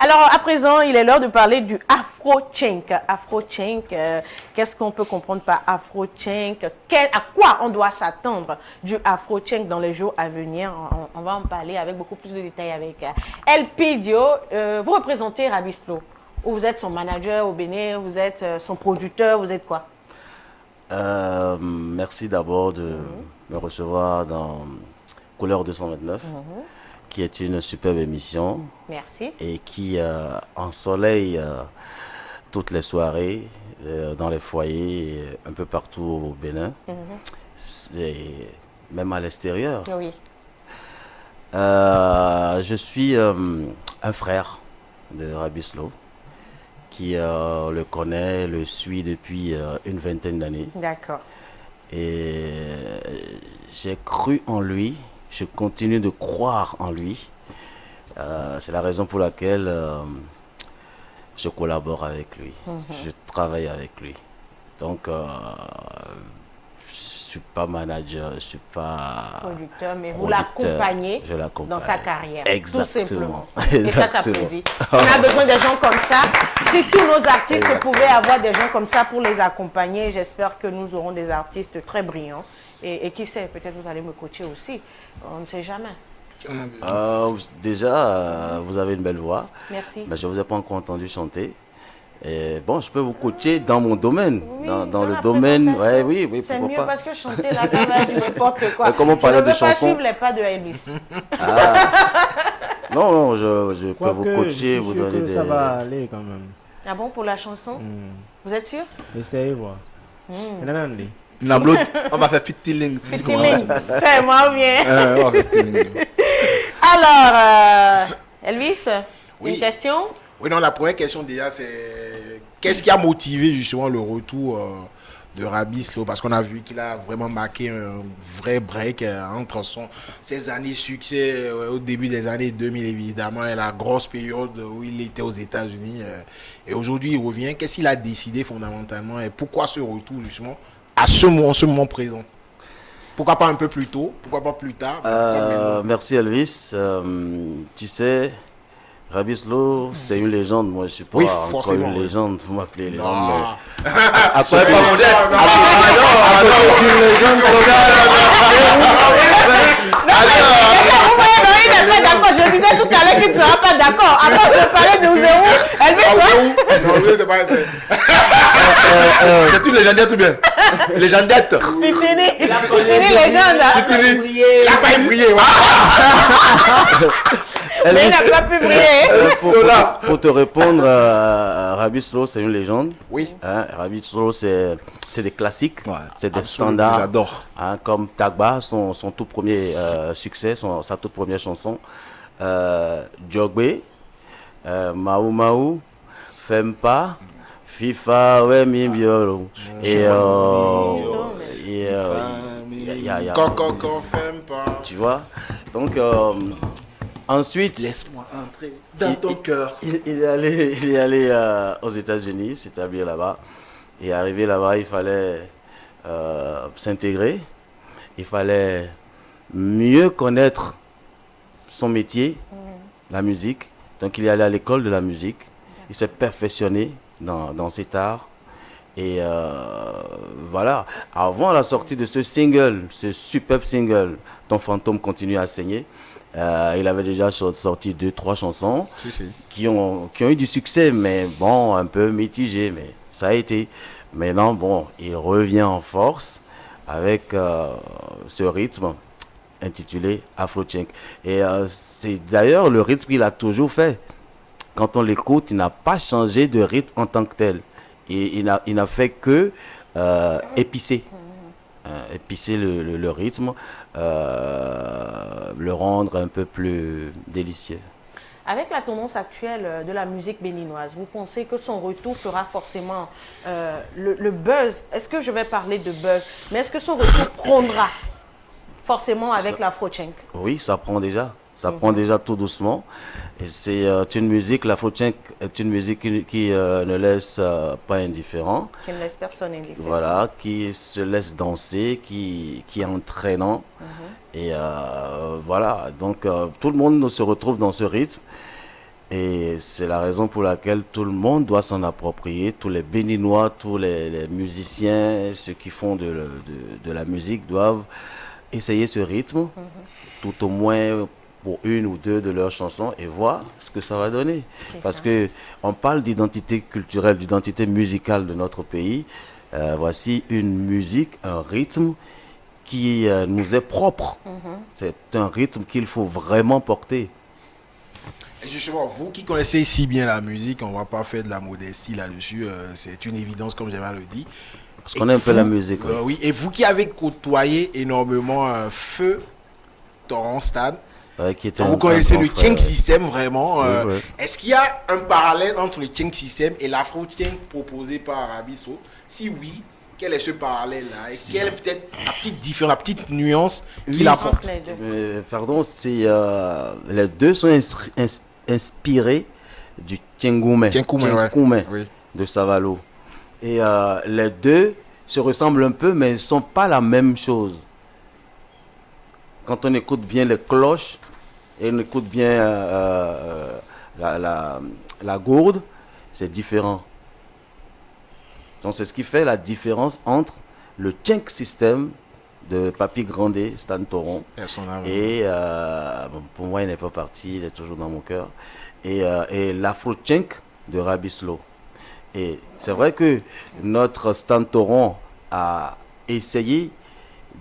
Alors, à présent, il est l'heure de parler du Afro-Tchèque. Afro-Tchèque, qu'est-ce qu'on peut comprendre par Afro-Tchèque? À quoi on doit s'attendre du Afro-Tchèque dans les jours à venir? On va en parler avec beaucoup plus de détails avec LP Dio. Vous représentez Rabislo. Vous êtes son manager au Bénin, vous êtes son producteur, vous êtes quoi? Merci d'abord de me recevoir dans Couleur 229, qui est une superbe émission. Merci. Et qui ensoleille toutes les soirées dans les foyers, un peu partout au Bénin, même à l'extérieur. Oui. Je suis un frère de Rabislo qui le connaît, le suit depuis une vingtaine d'années. D'accord. Et j'ai cru en lui, je continue de croire en lui. C'est la raison pour laquelle je collabore avec lui, je travaille avec lui. Donc, je suis pas manager, je suis pas producteur, mais vous l'accompagnez dans sa carrière. Exactement. Tout simplement. Exactement. Et ça s'applaudit. On a besoin de gens comme ça. Si tous nos artistes pouvaient avoir des gens comme ça pour les accompagner, j'espère que nous aurons des artistes très brillants. Et qui sait, peut-être vous allez me coacher aussi. On ne sait jamais. Déjà, vous avez une belle voix. Merci. Mais je ne vous ai pas encore entendu chanter. Et bon, je peux vous coacher dans mon domaine. Oui, dans le domaine. Ouais, oui, c'est mieux pas. parce que chanter là, ça va être n'importe quoi. Comment parler de chansons? Je ne veux pas suivre les pas de Elvis. Non, je peux vous coacher, vous donner des... Ça va aller quand même. Ah bon, pour la chanson? Vous êtes sûr? Essayez voir. On va faire fit-tilling. Fit-tilling. Fais-moi bien. Alors, Elvis, oui. Une question? Oui, non, la première question déjà, c'est qu'est-ce qui a motivé justement le retour de Rabislo? Parce qu'on a vu qu'il a vraiment marqué un vrai break entre ses années succès au début des années 2000, évidemment, et la grosse période où il était aux États-Unis. Et aujourd'hui, il revient. Qu'est-ce qu'il a décidé fondamentalement et pourquoi ce retour justement à ce moment présent? Pourquoi pas un peu plus tôt? Pourquoi pas plus tard? Merci Elvis. Tu sais, Rabislo, c'est une légende. Moi, je suis pas encore une légende. Vous m'appelez légende. Mais... Après, pas mon geste. Une légende. Il est très d'accord. Je disais tout à l'heure qu'il ne sera pas d'accord. Avant de parler de Ouzéou, elle veut quoi? Non, c'est pas ça. C'est une légendaire tout bien. Légendaire. Fitini légende. Il a failli briller. Mais il n'a pas pu briller. Pour te répondre, Rabislo, c'est une légende. Oui. Rabislo, c'est des classiques, c'est des standards. J'adore. Comme Tagba, son tout premier succès, sa toute première chanson. Jogbe, Maou Maou, Fempa, FIFA, ouais, Mimbiolo. Et Fempa. Tu vois? Donc, ensuite, laisse-moi entrer dans ton cœur. Il est allé aux États-Unis, s'établir là-bas. Et arrivé là-bas, il fallait s'intégrer. Il fallait mieux connaître son métier, la musique. Donc, il est allé à l'école de la musique. Il s'est perfectionné dans cet art. Et voilà. Avant la sortie de ce single, ce superbe single, Ton fantôme continue à saigner, il avait déjà sorti 2-3 chansons qui ont eu du succès, mais bon, un peu mitigé, mais ça a été. Maintenant, bon, il revient en force avec ce rythme intitulé Afro-Tchèque. Et c'est d'ailleurs le rythme qu'il a toujours fait. Quand on l'écoute, il n'a pas changé de rythme en tant que tel. Et il n'a fait que épicer. Épicer le rythme, le rendre un peu plus délicieux. Avec la tendance actuelle de la musique béninoise, vous pensez que son retour fera forcément le buzz? Est-ce que je vais parler de buzz? Mais est-ce que son retour prendra forcément avec l'Afro-Tchèque? Oui, ça prend déjà. Ça prend déjà tout doucement. Et c'est une musique, l'Afro-Tchèque est une musique qui ne laisse pas indifférent. Qui ne laisse personne indifférent. Voilà, qui se laisse danser, qui est entraînant. Et voilà, donc tout le monde se retrouve dans ce rythme. Et c'est la raison pour laquelle tout le monde doit s'en approprier. Tous les Béninois, tous les musiciens, ceux qui font de la musique doivent essayer ce rythme, tout au moins pour une ou deux de leurs chansons et voir ce que ça va donner. Parce que on parle d'identité culturelle, d'identité musicale de notre pays. Voici une musique, un rythme qui nous est propre. C'est un rythme qu'il faut vraiment porter. Et justement, vous qui connaissez si bien la musique, on ne va pas faire de la modestie là-dessus, c'est une évidence comme j'avais le dit. Parce qu'on aime un peu la musique. Oui, et vous qui avez côtoyé énormément Feu, Torrent Stade, vous connaissez le Tcheng System vraiment. Oui. Est-ce qu'il y a un parallèle entre le Tcheng System et l'Afro Tcheng proposé par Arabiso? Si oui, quel est ce parallèle-là? Est-ce qu'il y a peut-être la petite différence, la petite nuance qu'il apporte? Pardon, les deux sont inspirés du Tchengoumen de Savalo. Et les deux se ressemblent un peu, mais ne sont pas la même chose. Quand on écoute bien les cloches et on écoute bien la gourde, c'est différent. Donc c'est ce qui fait la différence entre le Tcheng System de Papy Grandet, Stan Toron, et pour moi il n'est pas parti, il est toujours dans mon cœur, et l'Afro Tcheng de Rabislo. Et c'est vrai que notre Stan Toron a essayé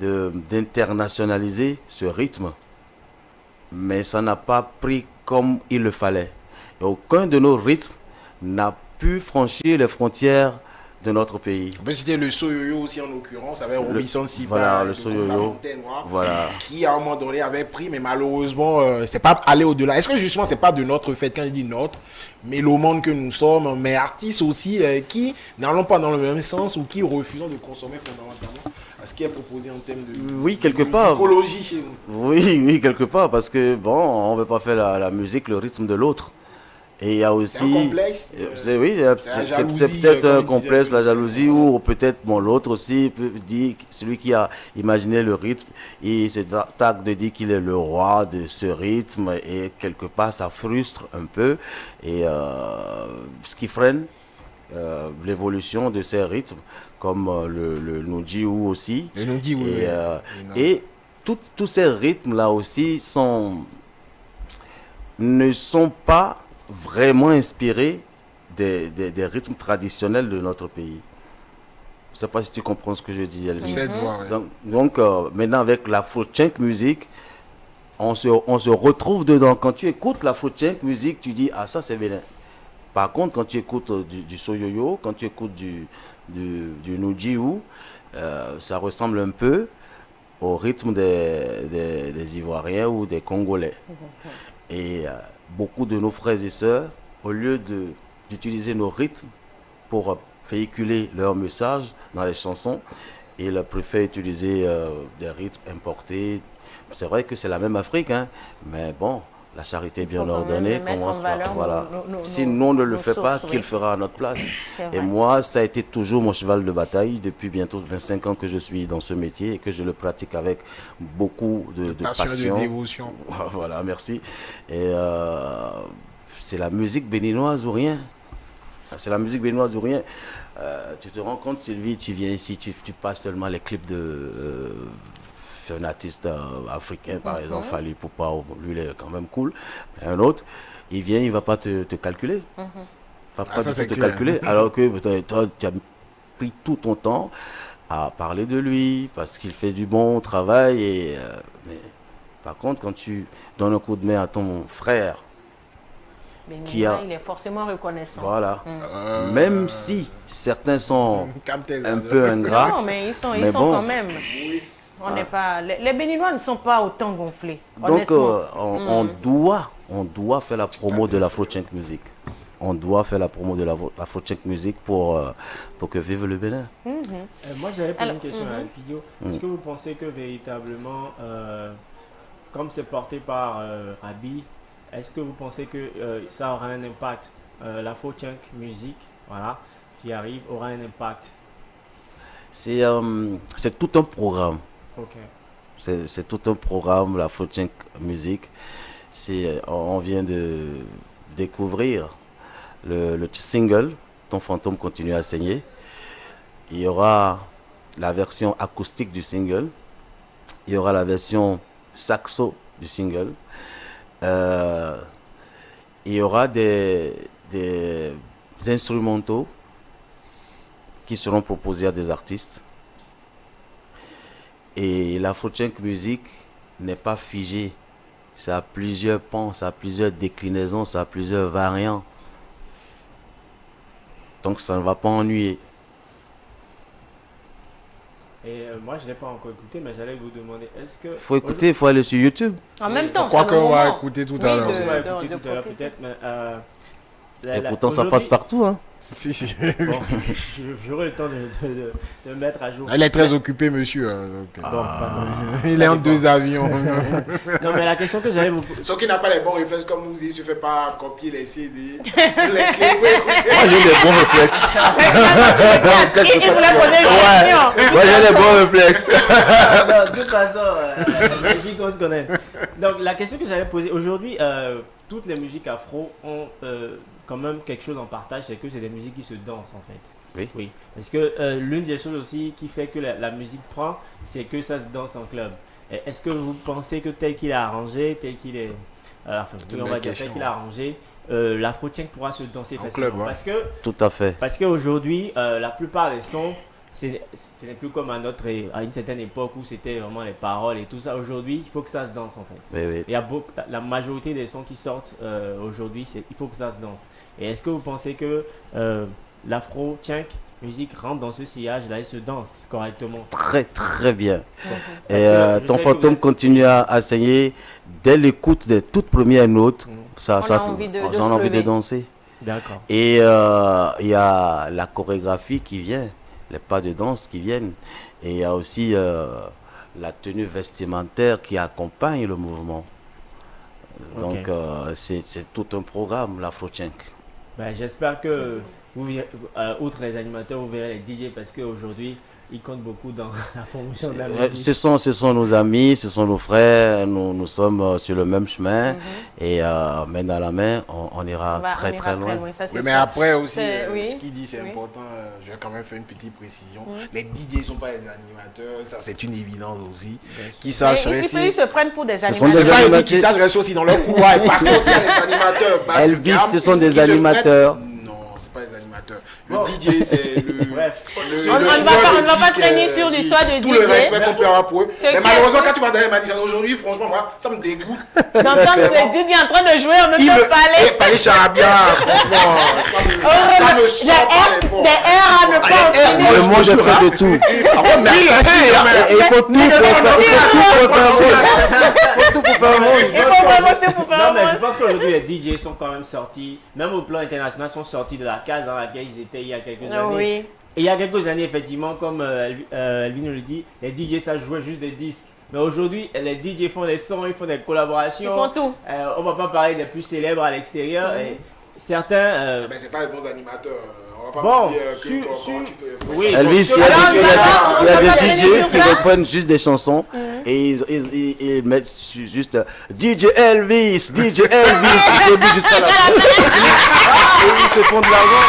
d'internationaliser ce rythme, mais ça n'a pas pris comme il le fallait. Et aucun de nos rythmes n'a pu franchir les frontières de notre pays. C'était le Soyoyo aussi en l'occurrence, avec Robinson Sipa, voilà, le Soyoyo, voilà, qui à un moment donné avait pris, mais malheureusement, c'est pas allé au-delà. Est-ce que justement, c'est pas de notre fait, quand je dis notre, mélomane que nous sommes, mais artistes aussi qui n'allons pas dans le même sens ou qui refusons de consommer fondamentalement ce qui est proposé en termes de, quelque part, psychologie chez nous? Oui, quelque part, parce que bon, on ne veut pas faire la musique, le rythme de l'autre. Et il y a aussi. C'est un complexe. C'est peut-être un complexe, la jalousie, ou peut-être l'autre aussi dit, celui qui a imaginé le rythme, il se targue de dire qu'il est le roi de ce rythme, et quelque part ça frustre un peu, et ce qui freine l'évolution de ces rythmes, comme le Nudjiou aussi. Le Nudjiou, et tous ces rythmes-là aussi ne sont pas vraiment inspiré des rythmes traditionnels de notre pays. Je ne sais pas si tu comprends ce que je dis. Donc maintenant avec l'Afro-Tcheng music, on se retrouve dedans. Quand tu écoutes l'Afro-Tcheng music, tu dis, ah, ça c'est bien. Par contre, quand tu écoutes du Soyoyo, quand tu écoutes du Nudjiou, ça ressemble un peu au rythme des Ivoiriens ou des Congolais. Et beaucoup de nos frères et sœurs, au lieu d'utiliser nos rythmes pour véhiculer leur message dans les chansons, ils préfèrent utiliser des rythmes importés. C'est vrai que c'est la même Afrique, hein, mais bon, la charité bien ordonnée commence par... Voilà. Si nous on ne le fait pas, qui le fera à notre place? Et moi, ça a été toujours mon cheval de bataille depuis bientôt 25 ans que je suis dans ce métier et que je le pratique avec beaucoup de passion, de dévotion. Voilà, merci. Et c'est la musique béninoise ou rien. C'est la musique béninoise ou rien. Tu te rends compte, Sylvie, tu viens ici, tu passes seulement les clips un artiste africain, par exemple, Fally Ipupa, lui il est quand même cool. Un autre, il vient, il va pas te calculer. Il va pas te calculer, alors que toi, tu as pris tout ton temps à parler de lui, parce qu'il fait du bon travail. Mais, par contre, quand tu donnes un coup de main à ton frère, il est forcément reconnaissant. Voilà. Même si certains sont un peu ingrats. Non, mais ils sont quand même... On n'est pas, les Béninois ne sont pas autant gonflés. Donc, on doit faire la promo de l'Afro-Tcheng music. On doit faire la promo de l'Afro-Tcheng music pour que vive le Bénin. Moi, j'avais posé une question à Elpidio. Est-ce que vous pensez que véritablement, comme c'est porté par Rabi, est-ce que vous pensez que ça aura un impact, l'Afro-Tcheng music, voilà, qui arrive, aura un impact? C'est tout un programme. Okay. C'est tout un programme, l'Afro-Tcheng music. On vient de découvrir le single Ton fantôme continue à saigner. Il y aura la version acoustique du single. Il y aura la version saxo du single. Il y aura des instrumentaux qui seront proposés à des artistes. Et l'Afro-Chunk Music n'est pas figé. Ça a plusieurs pans, ça a plusieurs déclinaisons, ça a plusieurs variants. Donc ça ne va pas ennuyer. Et moi, je ne l'ai pas encore écouté, mais j'allais vous demander, est-ce que... Il faut écouter, il faut aller sur YouTube. En même temps, Quoi c'est le qu'on va moment. écouter tout Oui, à l'heure. On va de écouter tout à l'heure profiter. peut-être, mais... Et pourtant, ça aujourd'hui- passe partout. Hein. Si, si. Bon, j'aurai le temps de mettre à jour. Il est très occupé, monsieur. Donc, Bon, pardon. il est en 2 avions. Non, mais la question que j'allais vous poser... Sauf qu'il n'a pas les bons réflexes comme nous, il ne se fait pas copier les CD, les clés. Moi, j'ai des bons réflexes. Il voulait poser une question. Moi, j'ai des bons réflexes. De toute façon, musique, on se connaît. Donc, la question que j'allais poser aujourd'hui, toutes les musiques afro ont quand même quelque chose en partage, c'est que c'est des musiques qui se dansent en fait. Oui. Parce que l'une des choses aussi qui fait que la musique prend, c'est que ça se danse en club. Et est-ce que vous pensez que tel qu'il est arrangé, tel qu'il est, une on belle va dire question. tel qu'il est arrangé, l'afro-chunk pourra se danser En facilement. club, ouais. Tout à fait. Parce qu'aujourd'hui, la plupart des sons, ce n'est plus comme à une certaine époque où c'était vraiment les paroles et tout ça. Aujourd'hui, il faut que ça se danse en fait. Oui, oui. Il y a la majorité des sons qui sortent aujourd'hui, il faut que ça se danse. Et est-ce que vous pensez que l'afro-chunk musique rentre dans ce sillage-là et se danse correctement? Très, très bien. Parce Et que je ton sais que fantôme vous- continue à saigner. Dès l'écoute des toutes premières notes, ça, On a envie de on se a envie de lever. danser. D'accord. Et il y a la chorégraphie qui vient, les pas de danse qui viennent. Et il y a aussi la tenue vestimentaire qui accompagne le mouvement. Donc c'est tout un programme, l'Afro-Chunk. Ben, j'espère que vous verrez, outre les animateurs, vous verrez les DJ parce qu'aujourd'hui, ils comptent beaucoup dans la promotion de la musique. Ce sont nos amis, ce sont nos frères, nous sommes sur le même chemin. Et main dans la main, on ira très très loin. Ça, c'est Oui, mais sûr. après aussi, C'est- oui. ce qu'il dit, c'est Oui. important. Je vais quand même faire une petite précision. Les DJ ne sont pas les animateurs, ça c'est une évidence aussi. Qui Mais sachent ils rester. se prennent pour des sont animateurs. des C'est pas dit animateurs. qu'ils sachent rester aussi dans leur couloir et parce que c'est les animateurs. bas de Elvis, gamme ce sont des qui se animateurs. prêtent- Non, c'est pas les animateurs. Le DJ, c'est le. Bref. On ne va pas traîner sur l'histoire de Tout le DJ. respect qu'on peut avoir pour eux. Ce Mais qui malheureusement, est- quand tu vas dans les manifestations aujourd'hui, franchement, moi, ça me dégoûte. D'entendre les DJ en train de jouer en même Il temps me parler. parler charabia, franchement, ça me sort pas les portes. Des airs à ne pas Ah, les airs, obtenir. moi, Le monde est fait de tout. Ah ouais, merci, Et il faut tout pour faire un monde. Il faut vraiment tout pour faire Non, un mais je monde. pense qu'aujourd'hui, les DJ sont quand même sortis, même au plan international, sont sortis de la case dans laquelle ils étaient il y a quelques années. Oui. Et il y a quelques années, effectivement, comme Elvin nous le dit, les DJ, ça jouait juste des disques. Mais aujourd'hui, les DJ font des sons, ils font des collaborations. Ils font tout. On va pas parler des plus célèbres à l'extérieur. Et certains. Mais c'est pas les bons animateurs. On va pas Bon, me dire que sur- comment tu peux. oui, Elvis, bon, il y a Alors, des- il y a on des- il y va a des terminer DJ sur qui ça. reprennent juste des chansons et ils mettent juste DJ Elvis, DJ Elvis, du début jusqu'à la fin. Et ils se font de l'argent.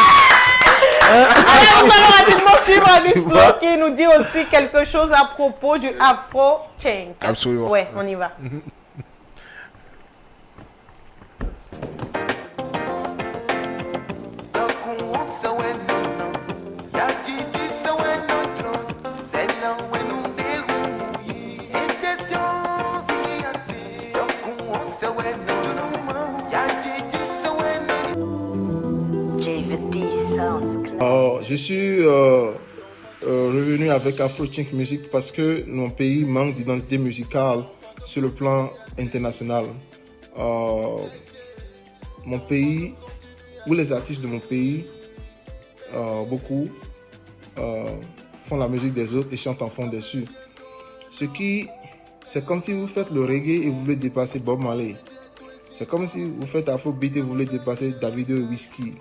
Alors, nous allons rapidement suivre Tu Abislo vois. qui nous dit aussi quelque chose à propos du Afro-Chunk. Absolument. Ouais, on y va. Je suis revenu avec Afro-Chunk Music parce que mon pays manque d'identité musicale sur le plan international. Mon pays, ou les artistes de mon pays, beaucoup font la musique des autres et chantent en fond dessus. C'est comme si vous faites le reggae et vous voulez dépasser Bob Marley. C'est comme si vous faites Afrobeat et vous voulez dépasser Davido et Whiskey.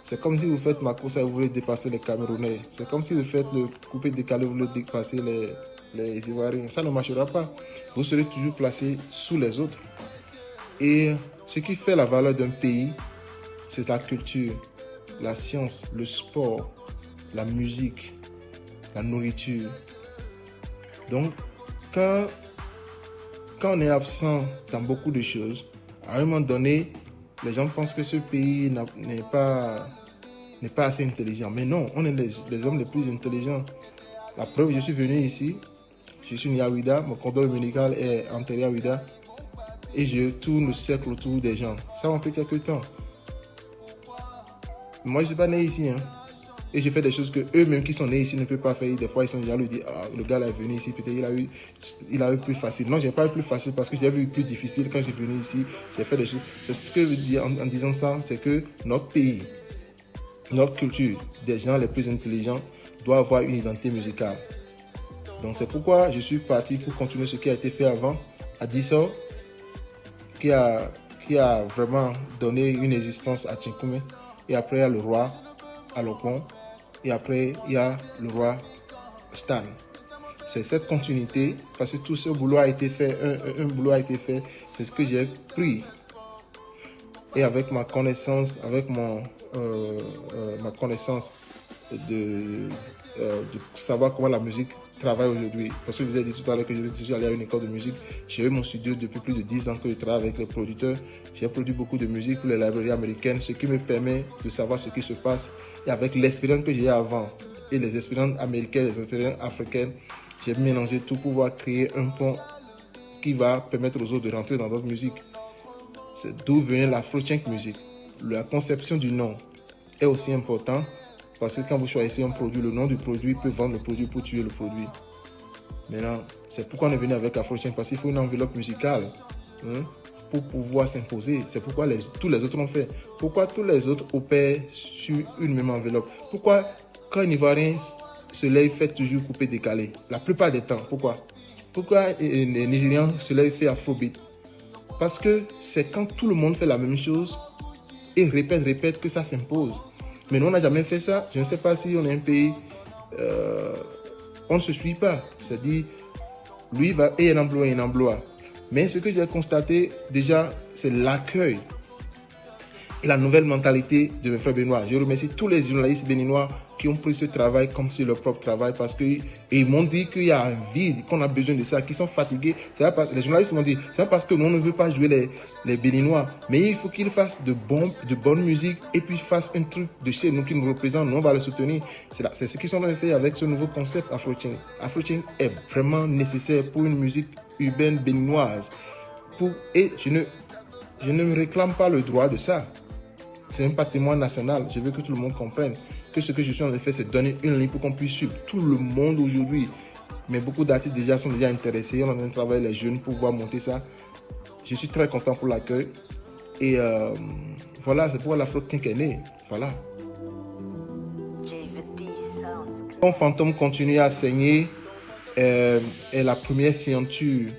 C'est comme si vous faites Makossa et vous voulez dépasser les Camerounais. C'est comme si vous faites le coupé décalé et vous voulez dépasser les Ivoiriens. Ça ne marchera pas. Vous serez toujours placé sous les autres. Et Ce qui fait la valeur d'un pays, c'est la culture, la science, le sport, la musique, la nourriture. Donc, quand on est absent dans beaucoup de choses, à un moment donné, les gens pensent que ce pays n'est pas assez intelligent. Mais non, on est les hommes les plus intelligents. La preuve, je suis venu ici, je suis né à Ouida, mon cordon ombilical est enterré à Ouida, et je tourne le cercle autour des gens. Ça m'a pris quelques temps. Moi, je ne suis pas né ici, hein. Et je fais des choses que eux-mêmes qui sont nés ici ne peuvent pas faire. Des fois, ils sont jaloux, ils disent, ah, le gars là est venu ici, peut-être il a eu plus facile. Non, je n'ai pas eu plus facile parce que j'ai vu plus difficile quand je suis venu ici. J'ai fait des choses. C'est ce que je veux dire en disant ça, c'est que notre pays, notre culture, des gens les plus intelligents, doit avoir une identité musicale. Donc c'est pourquoi je suis parti pour continuer ce qui a été fait avant à Dissau, qui a vraiment donné une existence à Tchinkoumé. Et après, il y a le roi Alokon. Et après, il y a le roi Stan. C'est cette continuité, parce que tout ce boulot a été fait, un boulot a été fait, c'est ce que j'ai pris. Et avec ma connaissance, ma connaissance de savoir comment la musique travaille aujourd'hui. Parce que je vous ai dit tout à l'heure que je suis allé à une école de musique. J'ai eu mon studio depuis plus de 10 ans que je travaille avec les producteurs. J'ai produit beaucoup de musique pour les librairies américaines, ce qui me permet de savoir ce qui se passe. Et avec l'expérience que j'ai avant et les expériences américaines, les expériences africaines, j'ai mélangé tout pour pouvoir créer un pont qui va permettre aux autres de rentrer dans notre musique. C'est d'où venait l'Afro-Tchèque music. La conception du nom est aussi important parce que quand vous choisissez un produit, le nom du produit peut vendre le produit pour tuer le produit. Maintenant, c'est pourquoi on est venu avec Afro-Tchèque, parce qu'il faut une enveloppe musicale pour pouvoir s'imposer. C'est pourquoi tous les autres l'ont fait. Pourquoi tous les autres opèrent sur une même enveloppe? Pourquoi quand un Ivoirien se lève, fait toujours coupé décalé? La plupart des temps, pourquoi? Pourquoi les Nigérians se lèvent, fait afrobeat? Parce que c'est quand tout le monde fait la même chose et répète que ça s'impose. Mais nous, on n'a jamais fait ça. Je ne sais pas si on est un pays, on ne se suit pas. C'est-à-dire, lui va et un emploi. Mais ce que j'ai constaté, déjà, c'est l'accueil et la nouvelle mentalité de mes frères béninois. Je remercie tous les journalistes béninois qui ont pris ce travail comme si leur propre travail parce qu'ils m'ont dit qu'il y a un vide, qu'on a besoin de ça, qu'ils sont fatigués. Les journalistes m'ont dit, c'est pas parce que nous ne veut pas jouer les béninois, mais il faut qu'ils fassent de bonne musique et puis fassent un truc de chez nous qui nous représente, nous on va les soutenir. C'est ce qu'ils sont en train de faire avec ce nouveau concept Afro-Tchèque. Afro-Tchèque est vraiment nécessaire pour une musique urbaine béninoise. Et je ne me réclame pas le droit de ça. C'est un patrimoine national. Je veux que tout le monde comprenne que ce que je suis en train de faire, c'est donner une ligne pour qu'on puisse suivre tout le monde aujourd'hui. Mais beaucoup d'artistes déjà sont déjà intéressés. On est en train de travailler les jeunes pour pouvoir monter ça. Je suis très content pour l'accueil. Et voilà, c'est pourquoi l'Afro-Tchèque est né. Voilà. Mon fantôme continue à saigner. Est la première signature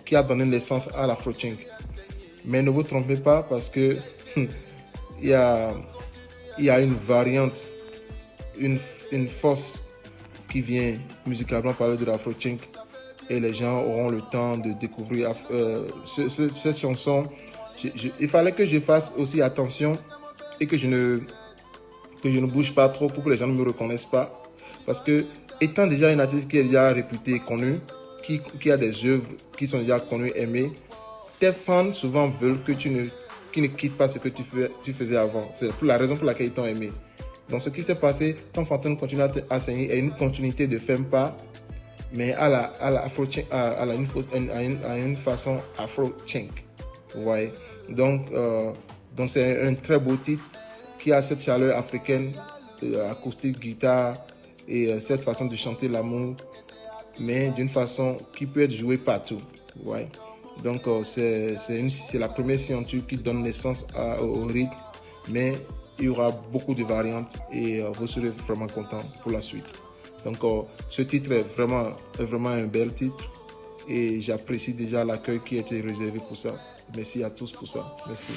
qui a donné naissance à l'Afro-Tchèque. Mais ne vous trompez pas parce que il y a une variante, une force qui vient musicalement parler de l'Afro-Tchèque et les gens auront le temps de découvrir cette chanson. Il fallait que je fasse aussi attention et que je ne bouge pas trop pour que les gens ne me reconnaissent pas. Parce que étant déjà une artiste qui est déjà réputée et connue, qui a des œuvres qui sont déjà connues, aimées, tes fans souvent veulent que tu ne quittes pas ce que tu faisais avant. C'est la raison pour laquelle ils t'ont aimé. Donc ce qui s'est passé, ton fantôme continue à saigner, est une continuité de Fempa, mais à une façon Afro-Tchèque. Vous voyez. Donc c'est un très beau titre qui a cette chaleur africaine, acoustique, guitare et cette façon de chanter l'amour, mais d'une façon qui peut être jouée partout. Vous voyez. Donc c'est la première signature qui donne naissance au rythme, mais il y aura beaucoup de variantes et vous serez vraiment content pour la suite. Donc ce titre est vraiment un bel titre et j'apprécie déjà l'accueil qui a été réservé pour ça. Merci à tous pour ça. Merci.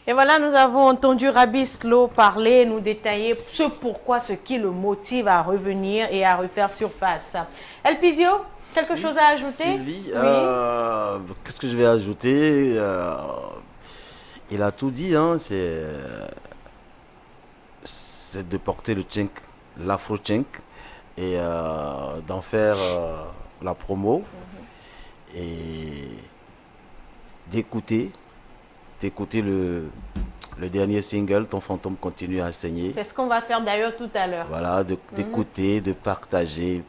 Et voilà, nous avons entendu Rabi Slow parler, nous détailler ce qui le motive à revenir et à refaire surface. Elpidio, Quelque chose à ajouter? Silly, qu'est-ce que je vais ajouter? Il a tout dit, hein, c'est de porter le tchink, l'afro-tchink, et d'en faire la promo, et d'écouter le dernier single, Ton fantôme continue à saigner. C'est ce qu'on va faire d'ailleurs tout à l'heure. Voilà, d'écouter, de partager.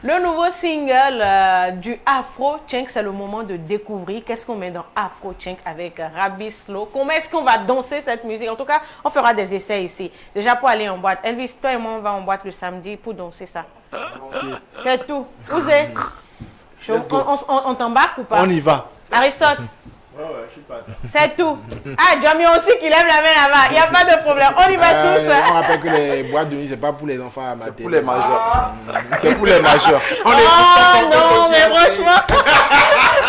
Le nouveau single du Afro Tchink, c'est le moment de découvrir qu'est-ce qu'on met dans Afro Tchink avec Rabi Slow. Comment est-ce qu'on va danser cette musique? En tout cas, on fera des essais ici. Déjà pour aller en boîte. Elvis, toi et moi, on va en boîte le samedi pour danser ça. C'est tout. Ouzé, on t'embarque ou pas? On y va. Aristote? Ouais, je suis pas. C'est tout. Ah, Jamie aussi qui lève la main là-bas. Il n'y a pas de problème. On y va tous. On rappelle que les boîtes de nuit, c'est pas pour les enfants à mater. C'est pour les majeurs. C'est pour les majeurs. Oh non, mais franchement.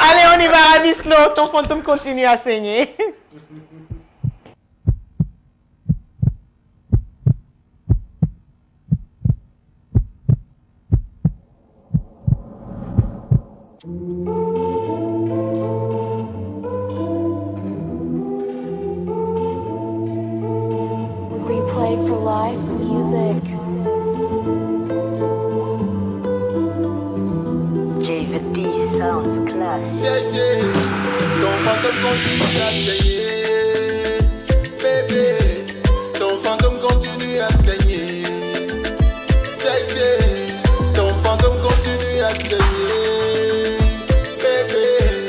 Allez, on y va, Rabi Slow. Ton fantôme continue à saigner. We play for life music. JVP sounds classic. Ton fantôme continue à saigner. Bébé, ton fantôme continue à saigner. Ton fantôme continue à saigner. Bébé,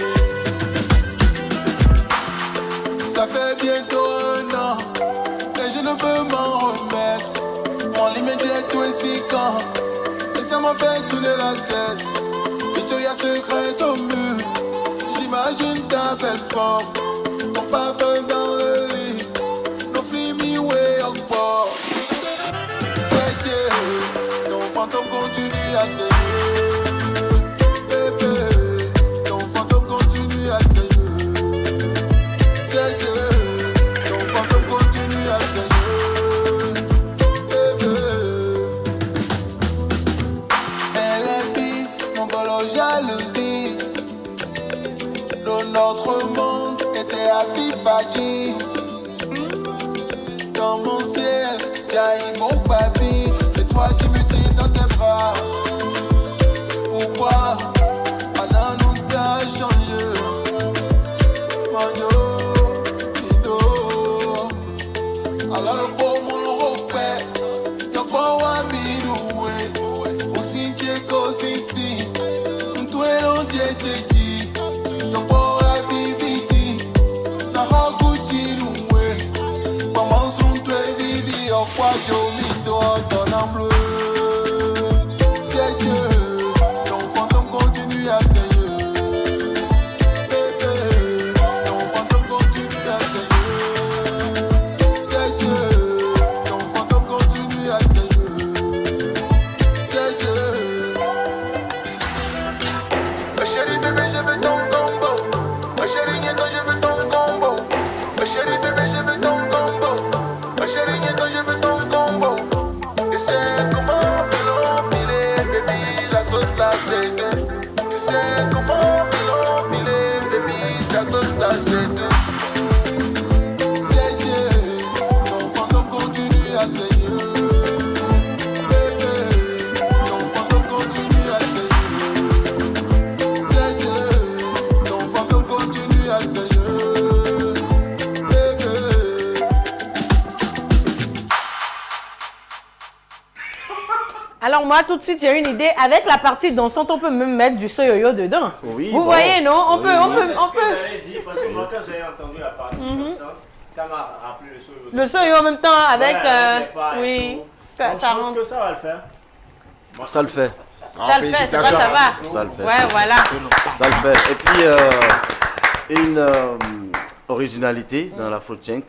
ça fait bientôt un an et je ne peux m'en remettre. Mon limite est tout ainsi quand et ça m'a fait tourner la tête. Victoria Secret au mur, j'imagine ta belle forme, ton parfum dans le lit, nos flimmy way au bord. C'est Dieu, ton fantôme continue à saigner. Bébé, ton fantôme continue à saigner. C'est Dieu, ton fantôme continue à saigner. Bébé, elle est vie, mon golo jalousie. Notre monde était à Vivaji. Dans mon ciel, j'ai mon papi. C'est toi qui me tiens dans tes bras. Pourquoi pendant nous t'as changé? Mando, Mido. Alors le beau mon repère. Y'a pas un bidoué. Aussi Diego Sissi. Toi et l'on Djedjedji. Y'a pas un bibidi. La Haguchi Noué. Comment sont-toi vivi? Au quoi Jomido ton en bleu. C'est Dieu. Ton fantôme continue à saigner. Bébé, ton fantôme continue à saigner. C'est Dieu. Ton fantôme continue à saigner. C'est Dieu. Oh chérie bébé, je veux ton combo. Oh chérie Nieto, je veux ton combo. Oh chérie bébé, je veux ton combo. Oh chérie Nieto, je veux ton combo. Tu sais comment piler, baby, la sauce là c'est deux. Tu sais comment piler, baby, la sauce là c'est deux. C'est Dieu, ton fantôme continue à saigner. Bébé, ton fantôme continue à saigner. C'est Dieu, ton fantôme continue à saigner. Bébé. Alors moi, tout de suite, j'ai une idée. Avec la partie dansante, on peut même mettre du soyoyo dedans. Oui, Vous bon. voyez, non? On peut, on C'est peut, ce on que peut. j'allais dire, parce que moi, quand j'ai entendu la partie comme ça m'a rappelé le solo. Le soyoyo en même temps avec... Ouais, avec les pas et oui, tout. ça Donc, je pense rentre. que ça va le faire. Ça le fait. Ça le fait, c'est quoi, ça va? Ça le fait. Ouais, voilà. Ça le fait. Et puis, une originalité dans l'afro-tchink,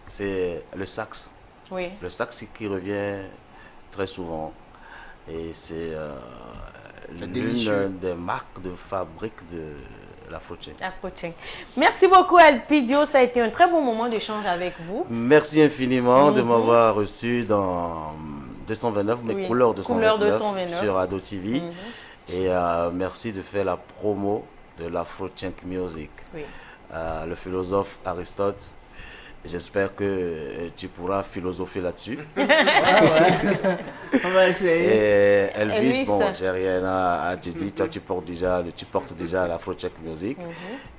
c'est le sax. Oui. Le sax qui revient très souvent. Et c'est délicieux. l'une des marques de fabrique de l'afro-tchink. Afro-Tchink. Merci beaucoup, Elpidio. Ça a été un très bon moment d'échange avec vous. Merci infiniment de m'avoir reçu dans 229, mais Oui, couleur Couleur 229, 229. sur Ado TV. Et merci de faire la promo de l'Afro-Chink Music. Oui. Le philosophe Aristote, j'espère que tu pourras philosopher là-dessus. On va essayer. Et Elvis, Elvis. bon, j'ai rien à te dire. Toi, tu portes déjà l'Afro-Chink Music.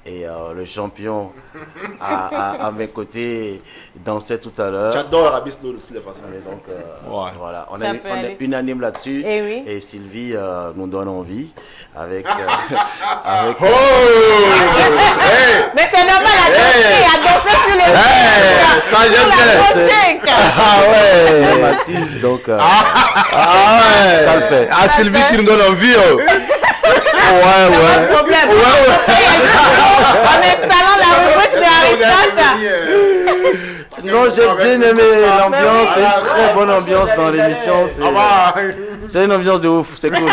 Et le champion à mes côtés dansait tout à l'heure. J'adore Arabi Slow de toutes les façons. Et donc, Ouais. voilà, on Ça est peut aller. unanime là-dessus. Eh oui. Et Sylvie nous donne envie avec. avec Mais c'est normal à danser sur les ça, j'aime bien. Afro-Chink. Ah ouais, elle m'assise, donc ça le fait. Ah, Sylvie qui nous donne envie. Pas de problème. En installant la rubrique de Aristote. Sinon, j'ai bien aimé l'ambiance, c'est une très bonne ambiance dans l'émission. C'est une ambiance de ouf, c'est cool.